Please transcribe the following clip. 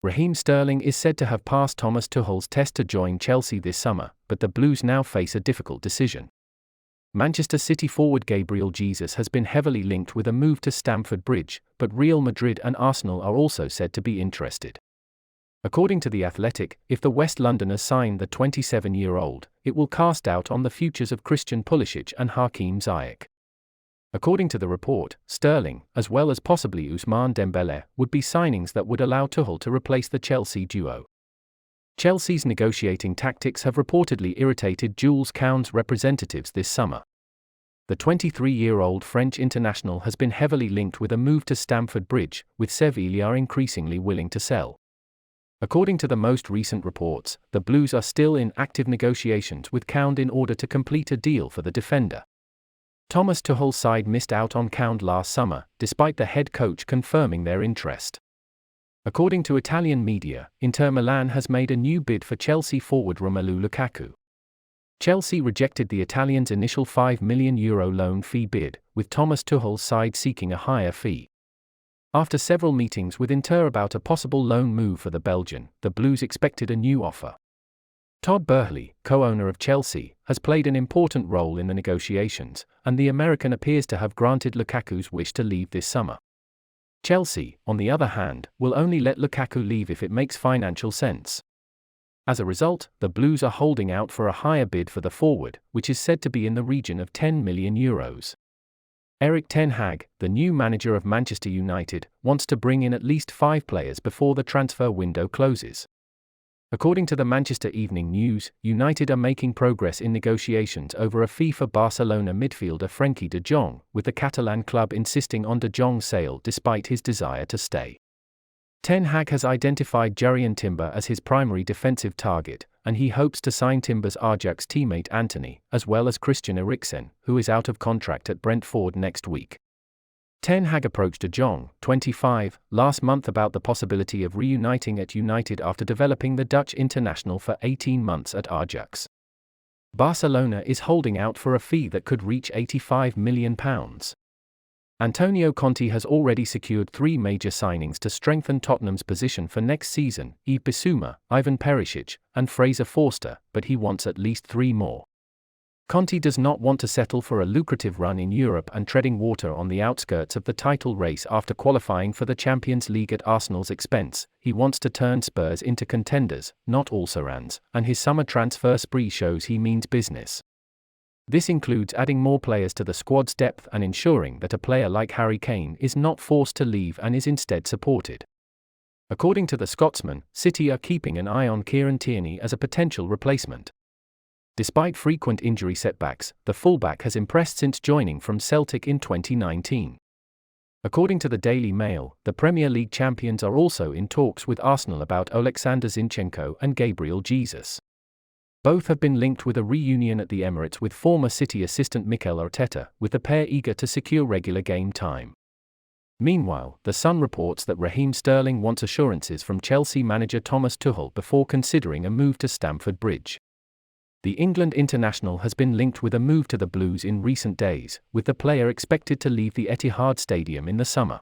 Raheem Sterling is said to have passed Thomas Tuchel's test to join Chelsea this summer, but the Blues now face a difficult decision. Manchester City forward Gabriel Jesus has been heavily linked with a move to Stamford Bridge, but Real Madrid and Arsenal are also said to be interested. According to The Athletic, if the West Londoners sign the 27-year-old, it will cast doubt on the futures of Christian Pulisic and Hakeem Ziyech. According to the report, Sterling, as well as possibly Ousmane Dembele, would be signings that would allow Tuchel to replace the Chelsea duo. Chelsea's negotiating tactics have reportedly irritated Jules Koundé's representatives this summer. The 23-year-old French international has been heavily linked with a move to Stamford Bridge, with Sevilla increasingly willing to sell. According to the most recent reports, the Blues are still in active negotiations with Koundé in order to complete a deal for the defender. Thomas Tuchel's side missed out on Koundé last summer, despite the head coach confirming their interest. According to Italian media, Inter Milan has made a new bid for Chelsea forward Romelu Lukaku. Chelsea rejected the Italian's initial €5 million loan fee bid, with Thomas Tuchel's side seeking a higher fee. After several meetings with Inter about a possible loan move for the Belgian, the Blues expected a new offer. Todd Boehly, co-owner of Chelsea, has played an important role in the negotiations, and the American appears to have granted Lukaku's wish to leave this summer. Chelsea, on the other hand, will only let Lukaku leave if it makes financial sense. As a result, the Blues are holding out for a higher bid for the forward, which is said to be in the region of €10 million. Erik ten Hag, the new manager of Manchester United, wants to bring in at least 5 players before the transfer window closes. According to the Manchester Evening News, United are making progress in negotiations over a fee for Barcelona midfielder Frenkie de Jong, with the Catalan club insisting on de Jong's sale despite his desire to stay. Ten Hag has identified Jurrien Timber as his primary defensive target, and he hopes to sign Timber's Ajax teammate Antony, as well as Christian Eriksen, who is out of contract at Brentford next week. Ten Hag approached de Jong, 25, last month about the possibility of reuniting at United after developing the Dutch international for 18 months at Ajax. Barcelona is holding out for a fee that could reach £85 million. Antonio Conte has already secured 3 major signings to strengthen Tottenham's position for next season: Yves Bissouma, Ivan Perisic, and Fraser Forster, but he wants at least 3 more. Conte does not want to settle for a lucrative run in Europe and treading water on the outskirts of the title race after qualifying for the Champions League at Arsenal's expense. He wants to turn Spurs into contenders, not also-rans, and his summer transfer spree shows he means business. This includes adding more players to the squad's depth and ensuring that a player like Harry Kane is not forced to leave and is instead supported. According to the Scotsman, City are keeping an eye on Kieran Tierney as a potential replacement. Despite frequent injury setbacks, the fullback has impressed since joining from Celtic in 2019. According to the Daily Mail, the Premier League champions are also in talks with Arsenal about Oleksandr Zinchenko and Gabriel Jesus. Both have been linked with a reunion at the Emirates with former City assistant Mikel Arteta, with the pair eager to secure regular game time. Meanwhile, The Sun reports that Raheem Sterling wants assurances from Chelsea manager Thomas Tuchel before considering a move to Stamford Bridge. The England international has been linked with a move to the Blues in recent days, with the player expected to leave the Etihad Stadium in the summer.